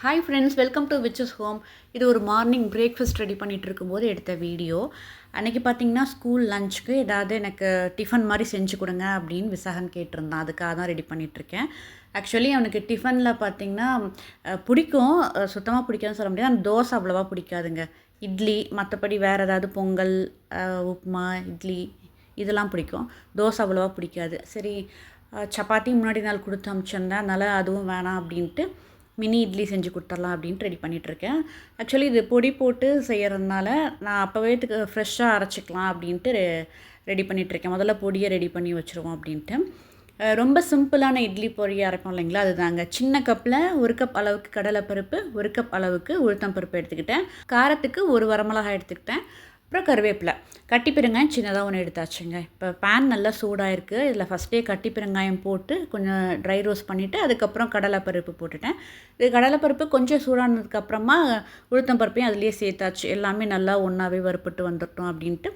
Hi friends, welcome to witches home. இது ஒரு morning breakfast ready பண்ணிகிட்டு இருக்கும்போது எடுத்த வீடியோ. அன்றைக்கி பார்த்தீங்கன்னா ஸ்கூல் லஞ்சுக்கு ஏதாவது எனக்கு டிஃபன் மாதிரி செஞ்சு கொடுங்க அப்படின்னு விசாகன் கேட்டிருந்தான். அதுக்காக தான் ரெடி பண்ணிகிட்ருக்கேன். ஆக்சுவலி அவனுக்கு டிஃபனில் பார்த்திங்கன்னா பிடிக்கும், சுத்தமாக பிடிக்காதுன்னு சொல்ல முடியாது. அந்த தோசை அவ்வளோவா பிடிக்காதுங்க. இட்லி, மற்றபடி வேறு ஏதாவது பொங்கல், உப்புமா, இட்லி இதெல்லாம் பிடிக்கும். தோசை அவ்வளோவா பிடிக்காது. சரி, சப்பாத்தி முன்னாடி நாள் கொடுத்து அனுப்பிச்சிருந்தேன், அதனால் அதுவும் வேணாம் அப்படின்ட்டு மினி இட்லி செஞ்சு கொடுத்துர்லாம் அப்படின்ட்டு ரெடி பண்ணிகிட்ருக்கேன். ஆக்சுவலி இது பொடி போட்டு செய்கிறதுனால நான் அப்போவே ஃப்ரெஷ்ஷாக அரைச்சிக்கலாம் அப்படின்ட்டு ரெடி பண்ணிகிட்ருக்கேன். முதல்ல பொடியை ரெடி பண்ணி வச்சுருவோம் அப்படின்ட்டு. ரொம்ப சிம்பிளான இட்லி பொடியை அரைப்போம் இல்லைங்களா, அதுதாங்க. சின்ன கப்பில் 1 கப் அளவுக்கு கடலைப்பருப்பு, 1 கப் அளவுக்கு உளுத்தம் பருப்பு எடுத்துக்கிட்டேன். காரத்துக்கு 1 வரமிளகாய் எடுத்துக்கிட்டேன். அப்புறம் கருவேப்பிலை, கட்டி பெருங்காயம் சின்னதாக ஒன்று எடுத்தாச்சுங்க. இப்போ பேன் நல்லா சூடாக இருக்குது. இதில் ஃபஸ்ட்டே கட்டி பெருங்காயம் போட்டு கொஞ்சம் ட்ரை ரோஸ்ட் பண்ணிவிட்டு அதுக்கப்புறம் கடலைப்பருப்பு போட்டுட்டேன். இது கடலைப்பருப்பு கொஞ்சம் சூடானதுக்கப்புறமா உளுத்தம் பருப்பையும் அதுலேயே சேர்த்தாச்சு. எல்லாமே நல்லா ஒன்றாவே வறுப்பட்டு வந்துட்டோம் அப்படின்ட்டு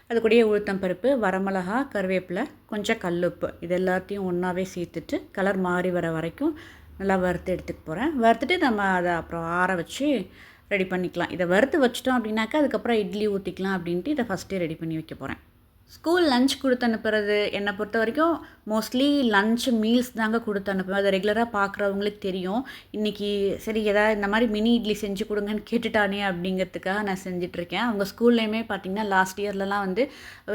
அது கூடயே உளுத்தம் பருப்பு, வரமிளகா, கருவேப்பிலை, கொஞ்சம் கல்லுப்பு இது எல்லாத்தையும் ஒன்றாவே சேர்த்துட்டு கலர் மாறி வர வரைக்கும் நல்லா வறுத்து எடுத்துக்க போகிறேன். வறுத்துட்டு நம்ம அதை அப்புறம் ஆற வச்சு ரெடி பண்ணிக்கலாம். இதை வறுத்து வச்சிட்டோம் அப்படின்னாக்கா அதுக்கப்புறம் இட்லி ஊற்றிக்கலாம் அப்படின்ட்டு இதை ஃபஸ்ட்டே ரெடி பண்ணி வைக்க போகிறேன். ஸ்கூல் லஞ்ச் கொடுத்து அனுப்புறது என்னை பொறுத்த வரைக்கும் மோஸ்ட்லி லஞ்ச் மீல்ஸ் தாங்க கொடுத்து அனுப்புவேன். அதை ரெகுலராக பார்க்குறவங்களுக்கு தெரியும். இன்றைக்கி சரி ஏதாவது இந்த மாதிரி மினி இட்லி செஞ்சு கொடுங்கன்னு கேட்டுட்டானே அப்படிங்கிறதுக்காக நான் செஞ்சிட்ருக்கேன். அவங்க ஸ்கூல்லேயுமே பார்த்திங்கன்னா லாஸ்ட் இயர்லலாம் வந்து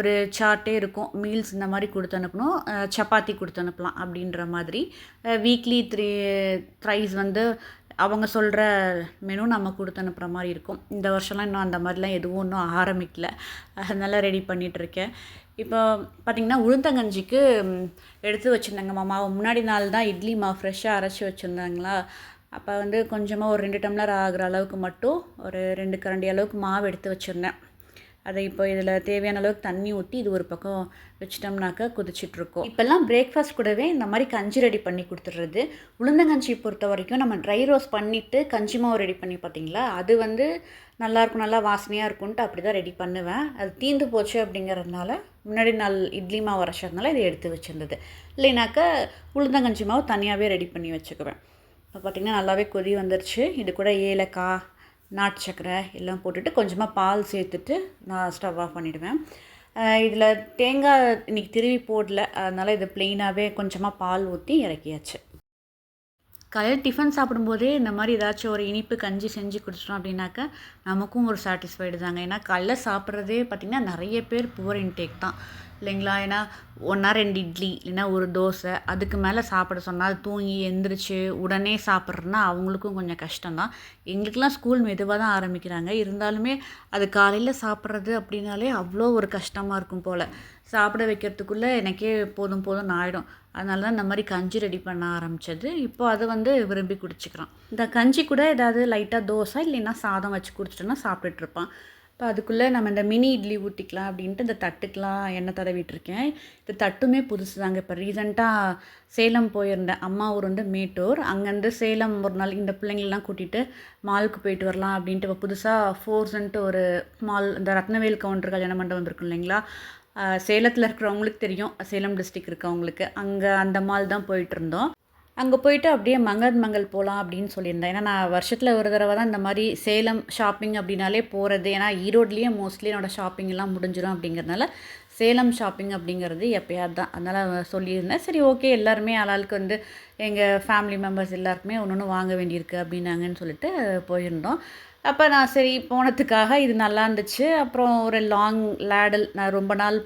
ஒரு சார்ட்டே இருக்கும், மீல்ஸ் இந்த மாதிரி கொடுத்து அனுப்பணும், சப்பாத்தி கொடுத்து அனுப்பலாம் அப்படின்ற மாதிரி. வீக்லி 3 த்ரைஸ் வந்து அவங்க சொல்கிற மெனு நம்ம கொடுத்து அனுப்புகிற மாதிரி இருக்கும். இந்த வருஷம்லாம் இன்னும் அந்த மாதிரிலாம் எதுவும் இன்னும் ஆரம்பிக்கல, அதனால் ரெடி பண்ணிகிட்ருக்கேன். இப்போ பார்த்திங்கன்னா உளுந்தங்கஞ்சிக்கு எடுத்து வச்சுருந்தாங்க மாவு. முன்னாடி நாள் தான் இட்லி மாவு ஃப்ரெஷ்ஷாக அரைச்சி வச்சுருந்தாங்களா, அப்போ வந்து கொஞ்சமாக ஒரு 2 டம்ளர் ஆகிற அளவுக்கு மட்டும் ஒரு 2 கரண்டி அளவுக்கு மாவு எடுத்து வச்சுருந்தேன். அதை இப்போ இதில் தேவையான அளவுக்கு தண்ணி ஊற்றி இது ஒரு பக்கம் வச்சிட்டோம்னாக்கா கொதிச்சிட்ருக்கோம். இப்போல்லாம் பிரேக்ஃபாஸ்ட் கூடவே இந்த மாதிரி கஞ்சி ரெடி பண்ணி கொடுத்துட்றது. உளுந்தங்கஞ்சி பொறுத்த வரைக்கும் நம்ம ட்ரை ரோஸ்ட் பண்ணிவிட்டு கஞ்சி மாவு ரெடி பண்ணி பார்த்தீங்களா, அது வந்து நல்லாயிருக்கும், நல்லா வாசனையாக இருக்கும்ன்ட்டு அப்படி தான் ரெடி பண்ணுவேன். அது தீர்ந்து போச்சு அப்படிங்கிறதுனால முன்னாடி நாள் இட்லி மாவு அரைச்சதுனால இதை எடுத்து வச்சுருந்தது. இல்லைனாக்கா உளுந்தங்கஞ்சி மாவு தனியாகவே ரெடி பண்ணி வச்சுக்குவேன். இப்போ பார்த்திங்கன்னா நல்லாவே கொதி வந்துருச்சு. இது கூட ஏலக்காய், நாட்டு சக்கரை எல்லாம் போட்டுட்டு கொஞ்சமாக பால் சேர்த்துட்டு நான் ஸ்டவ் ஆஃப் பண்ணிவிடுவேன். இதில் தேங்காய் இன்றைக்கி திருவி போடல, அதனால் இது ப்ளெயினாகவே கொஞ்சமாக பால் ஊற்றி இறக்கியாச்சு. காலையில் டிஃபன் சாப்பிடும்போதே இந்த மாதிரி ஏதாச்சும் ஒரு இனிப்பு கஞ்சி செஞ்சு குடிச்சிட்டோம் அப்படின்னாக்கா நமக்கும் ஒரு சாட்டிஸ்ஃபைடு தாங்க. ஏன்னா காலையில் சாப்பிட்றதே பார்த்திங்கன்னா நிறைய பேர் புவர் இன்டேக் தான் இல்லைங்களா. ஏன்னா 1-2 இட்லி இல்லைன்னா ஒரு தோசை, அதுக்கு மேலே சாப்பிட சொன்னால் தூங்கி எந்திரிச்சு உடனே சாப்பிட்றதுனா அவங்களுக்கும் கொஞ்சம் கஷ்டம்தான். எங்களுக்கெல்லாம் ஸ்கூல் மெதுவாக தான் ஆரம்பிக்கிறாங்க, இருந்தாலுமே அது காலையில் சாப்பிட்றது அப்படின்னாலே அவ்வளோ ஒரு கஷ்டமாக இருக்கும் போல். சாப்பிட வைக்கிறதுக்குள்ளே எனக்கே போதும் போதும்னு ஆகிடும். அதனால தான் இந்த மாதிரி கஞ்சி ரெடி பண்ண ஆரம்பித்தது. இப்போ அதை வந்து விரும்பி குடிச்சிக்கிறான். இந்த கஞ்சி கூட ஏதாவது லைட்டாக தோசை இல்லைன்னா சாதம் வச்சு குடிச்சிட்டோன்னா சாப்பிட்டுட்ருப்பான். இப்போ அதுக்குள்ளே நம்ம இந்த மினி இட்லி ஊற்றிக்கலாம் அப்படின்ட்டு இந்த தட்டுக்கெலாம் எண்ணெய் தடவிட்டுருக்கேன். இந்த தட்டுமே புதுசு தாங்க. இப்போ ரீசெண்டாக சேலம் போயிருந்தேன். அம்மா ஊர் வந்து மேட்டூர், அங்கேருந்து சேலம் ஒரு நாள் இந்த பிள்ளைங்களெலாம் கூட்டிகிட்டு மாலுக்கு போயிட்டு வரலாம் அப்படின்ட்டு இப்போ புதுசாக ஃபோர்ஸ்ன்ட்டு ஒரு மால், இந்த ரத்னவேல் கவுண்டர் கல்யாண மண்டபம் இருக்கும் இல்லைங்களா, சேலத்தில் இருக்கிறவங்களுக்கு தெரியும், சேலம் டிஸ்ட்ரிக்ட் இருக்கவங்களுக்கு. அங்கே அந்த மால் தான் போயிட்டுருந்தோம். அங்கே போயிட்டு அப்படியே மங்கள் போகலாம் அப்படின்னு சொல்லியிருந்தேன். ஏன்னா நான் வருஷத்தில் ஒரு தடவை தான் இந்த மாதிரி சேலம் ஷாப்பிங் அப்படின்னாலே போகிறது. ஏன்னா ஈரோட்லேயே மோஸ்ட்லி என்னோடய ஷாப்பிங்கெல்லாம் முடிஞ்சிடும் அப்படிங்கிறதுனால சேலம் ஷாப்பிங் அப்படிங்கிறது எப்போயாவது தான். அதனால் சொல்லியிருந்தேன். சரி ஓகே, எல்லாருமே ஆளாளுக்கு வந்து எங்கள் ஃபேமிலி மெம்பர்ஸ் எல்லாருக்குமே ஒன்று ஒன்று வாங்க வேண்டியிருக்கு அப்படின்னாங்கன்னு சொல்லிட்டு போயிருந்தோம். அப்போ நான் சரி போனதுக்காக இது நல்லா இருந்துச்சு. அப்புறம் ஒரு லாங் லேடல், நான் ரொம்ப நாள்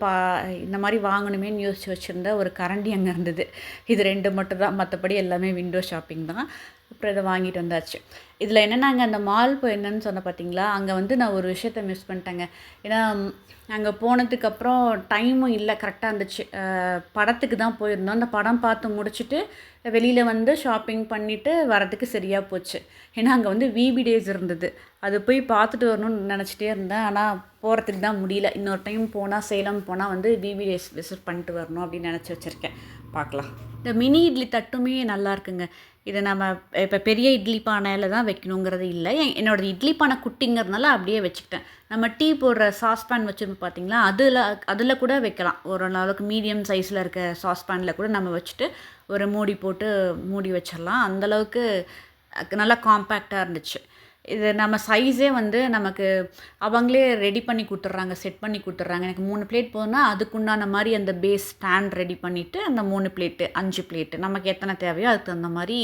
இந்த மாதிரி வாங்கணுமேன்னு யோசிச்சு வச்சுருந்த ஒரு கரண்டி அங்கே இருந்தது. இது 2 மட்டும் தான், மற்றபடி எல்லாமே விண்டோ ஷாப்பிங் தான். அப்புறம் இதை வாங்கிட்டு வந்தாச்சு. இதில் என்னென்னா அங்கே அந்த மால் என்னன்னு சொன்ன பார்த்தீங்களா, அங்கே வந்து நான் ஒரு விஷயத்த மிஸ் பண்ணிட்டேங்க. ஏன்னா அங்கே போனதுக்கப்புறம் டைமும் இல்லை, கரெக்டாக இருந்துச்சு. படத்துக்கு தான் போயிருந்தோம். அந்த படம் பார்த்து முடிச்சுட்டு வெளியில் வந்து ஷாப்பிங் பண்ணிவிட்டு வரதுக்கு சரியாக போச்சு. ஏன்னா அங்கே வந்து விபி டேஸ் இருந்தது, அது போய் பார்த்துட்டு வரணும்னு நினச்சிட்டே இருந்தேன். ஆனால் போகிறதுக்கு தான் முடியல. இன்னொரு டைம் போனால், சேலம் போனால் வந்து விபி டேஸ் விசிட் பண்ணிட்டு வரணும் அப்படின்னு நினச்சி வச்சுருக்கேன். பார்க்கலாம். இந்த மினி இட்லி தட்டுமே நல்லா இருக்குங்க. இதை நம்ம இப்போ பெரிய இட்லி பானையில் தான் வைக்கணுங்கிறது இல்லை. என்னோடய இட்லி பானை குட்டிங்கிறதுனால அப்படியே வச்சுக்கிட்டேன். நம்ம டீ போடுற சாஸ்பேன் வச்சுருப்போம் பார்த்தீங்களா, அதில் கூட வைக்கலாம். ஓரளவுக்கு மீடியம் சைஸில் இருக்க சாஸ்பேனில் கூட நம்ம வச்சுட்டு ஒரு மூடி போட்டு மூடி வச்சிடலாம். அந்தளவுக்கு நல்லா காம்பேக்டாக இருந்துச்சு. இது நம்ம சைஸே வந்து நமக்கு அவங்களே ரெடி பண்ணி குடுத்துடுறாங்க, செட் பண்ணி குடுத்துடுறாங்க. எனக்கு 3 பிளேட் போதுன்னா, அதுக்குண்டான மாரி அந்த பேஸ் ஸ்டாண்ட் ரெடி பண்ணிட்டு, அந்த 3 பிளேட்டு, 5 பிளேட்டு நமக்கு எத்தனை தேவையோ அதுக்கு தகுந்த மாரி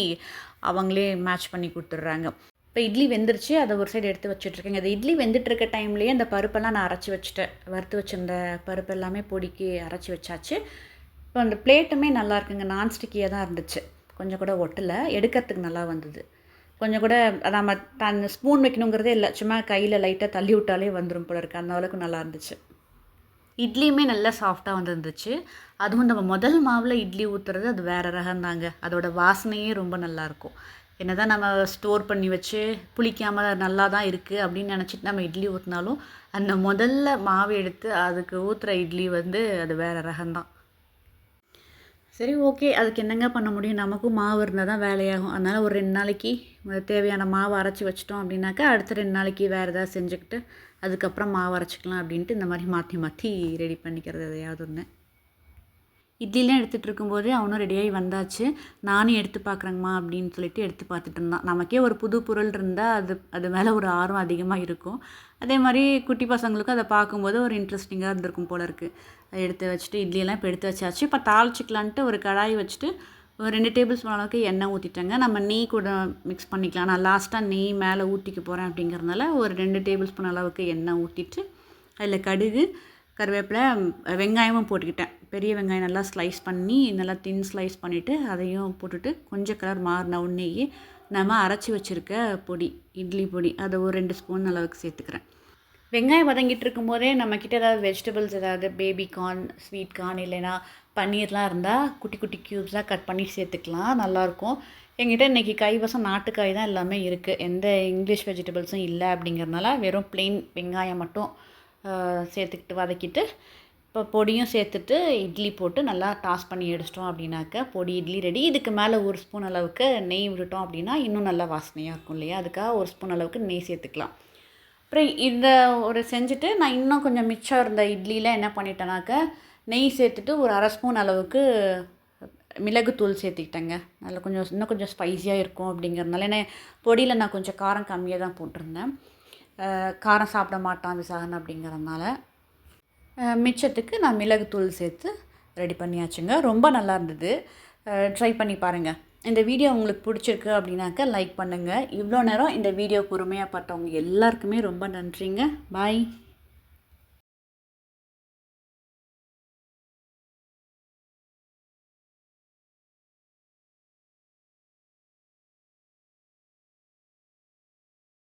அவங்களே மேட்ச் பண்ணி குடுத்துடுறாங்க. இப்போ இட்லி வெந்துருச்சு. அத ஒரு சைடு எடுத்து வச்சுட்ருக்கேங்க. இந்த இட்லி வெந்துட்டுருக்க டைம்லேயே அந்த பருப்பெல்லாம் நான் அரைச்சி வச்சுட்டேன். வறுத்து வச்சிருந்த பருப்பு எல்லாமே பொடிக்கு அரைச்சி வச்சாச்சு. இப்போ அந்த பிளேட்டுமே நல்லாயிருக்குங்க. நான்ஸ்டிக்கியா தான் இருந்துச்சு. கொஞ்சம் கூட ஒட்டல. எடுக்கிறதுக்கு நல்லா வந்தது. கொஞ்சம் கூட நம்ம ஸ்பூன் வைக்கணுங்கிறதே இல்ல. சும்மா கையில லைட்டா தள்ளி விட்டாலே வந்துரும் போல இருக்கு. அந்த அளவுக்கு நல்லா இருந்துச்சு. இட்லியுமே நல்லா சாஃப்ட்டா வந்துருந்துச்சு. அதுவும் நம்ம முதல் மாவுல இட்லி ஊத்துறது அது வேற ரகம்தாங்க. அதோட வாசனையே ரொம்ப நல்லாயிருக்கும். என்னதான் நம்ம ஸ்டோர் பண்ணி வச்சு புளிக்காம நல்லா தான் இருக்கு அப்படின்னு நினச்சிட்டு நம்ம இட்லி ஊத்துனாலும், அந்த முதல்ல மாவு எடுத்து அதுக்கு ஊத்துற இட்லி வந்து அது வேற ரகம்தான். சரி ஓகே. அதுக்கு என்னங்க பண்ண முடியும்? நமக்கும் மாவு இருந்தா தான் வேலையாகும். அதனால ஒரு 2 நாளைக்கு தேவையான மாவு அரைச்சி வச்சுட்டோம் அப்படின்னாக்கா, அடுத்த 2 நாளைக்கு வேறு ஏதாவது செஞ்சுக்கிட்டு, அதுக்கப்புறம் மாவு அரைச்சிக்கலாம் அப்படின்ட்டு இந்த மாரி மாற்றி மாற்றி ரெடி பண்ணிக்கிறது எதையாவது ஒண்ணு. இட்லிலாம் எடுத்துகிட்டு இருக்கும்போதே அவனும் ரெடியாகி வந்தாச்சு. நானும் எடுத்து பார்க்குறேங்கம்மா அப்படின்னு சொல்லிட்டு எடுத்து பார்த்துட்டு இருந்தான். நமக்கே ஒரு புது பொருள் இருந்தால் அது மேலே ஒரு ஆர்வம் அதிகமாக இருக்கும். அதே மாதிரி குட்டி பசங்களுக்கும் அதை பார்க்கும்போது ஒரு இன்ட்ரெஸ்டிங்காக இருந்திருக்கும் போல இருக்குது. அதை எடுத்து வச்சுட்டு இட்லியெல்லாம் இப்போ எடுத்து வச்சாச்சு. இப்போ தாளிச்சிக்கலான்ட்டு ஒரு கடாய் வச்சுட்டு ஒரு 2 டேபிள் ஸ்பூன் அளவுக்கு எண்ணெய் ஊற்றிட்டேங்க. நம்ம நெய் கூட மிக்ஸ் பண்ணிக்கலாம். நான் லாஸ்ட்டாக நெய் மேலே ஊற்றிக்க போகிறேன் அப்படிங்கிறதுனால ஒரு 2 டேபிள் ஸ்பூன் அளவுக்கு எண்ணெய் ஊற்றிட்டு அதில் கடுகு, கருவேப்பிலை, வெங்காயமும் போட்டுக்கிட்டேன். பெரிய வெங்காயம் நல்லா ஸ்லைஸ் பண்ணி நல்லா தின் ஸ்லைஸ் பண்ணிவிட்டு அதையும் போட்டுட்டு கொஞ்சம் கலர் மாறின உடனேயே நம்ம அரைச்சி வச்சுருக்க பொடி, இட்லி பொடி அதை ஒரு 2 ஸ்பூன் அளவுக்கு சேர்த்துக்கிறேன். வெங்காயம் வதங்கிட்டு இருக்கும்போதே நம்மக்கிட்ட ஏதாவது வெஜிடபிள்ஸ் ஏதாவது பேபி கார்ன், ஸ்வீட் கார்ன் இல்லைன்னா பன்னீர்லாம் இருந்தால் குட்டி குட்டி க்யூப்ஸாக கட் பண்ணி சேர்த்துக்கலாம். நல்லாயிருக்கும். என்கிட்ட இன்றைக்கி கைவசம் நாட்டுக்காய் தான் எல்லாமே இருக்குது. எந்த இங்கிலீஷ் வெஜிடபிள்ஸும் இல்லை அப்படிங்கிறதுனால வெறும் ப்ளெயின் வெங்காயம் மட்டும் சேர்த்துக்கிட்டு வதக்கிட்டு இப்போ பொடியும் சேர்த்துட்டு இட்லி போட்டு நல்லா டாஸ் பண்ணி எடுச்சிட்டோம் அப்படின்னாக்க பொடி இட்லி ரெடி. இதுக்கு மேலே 1 ஸ்பூன் அளவுக்கு நெய் விட்டுட்டோம் அப்படின்னா இன்னும் நல்லா வாசனையாக இருக்கும் இல்லையா? அதுக்காக 1 ஸ்பூன் அளவுக்கு நெய் சேர்த்துக்கலாம். அப்புறம் இந்த ஒரு செஞ்சுட்டு நான் இன்னும் கொஞ்சம் மிச்சம் இருந்த இட்லியில் என்ன பண்ணிட்டேனாக்க நெய் சேர்த்துட்டு ஒரு 1/2 ஸ்பூன் அளவுக்கு மிளகுத்தூள் சேர்த்துக்கிட்டேங்க. அதில் கொஞ்சம் இன்னும் கொஞ்சம் ஸ்பைஸியாக இருக்கும் அப்படிங்கிறதுனால. ஏன்னா பொடியில் நான் கொஞ்சம் காரம் கம்மியாக தான் போட்டிருந்தேன். காரம் சாப்பிட மாட்டான் விசாகன் அப்படிங்கிறதுனால. மிச்சத்துக்கு நான் மிளகுத்தூள் சேர்த்து ரெடி பண்ணியாச்சுங்க. ரொம்ப நல்லா இருந்தது. ட்ரை பண்ணி பாருங்கள். இந்த வீடியோ உங்களுக்கு பிடிச்சிருக்கு அப்படின்னாக்க லைக் பண்ணுங்கள். இவ்வளோ நேரம் இந்த வீடியோ பொறுமையாக பார்த்தவங்க எல்லாருக்குமே ரொம்ப நன்றிங்க. பாய்.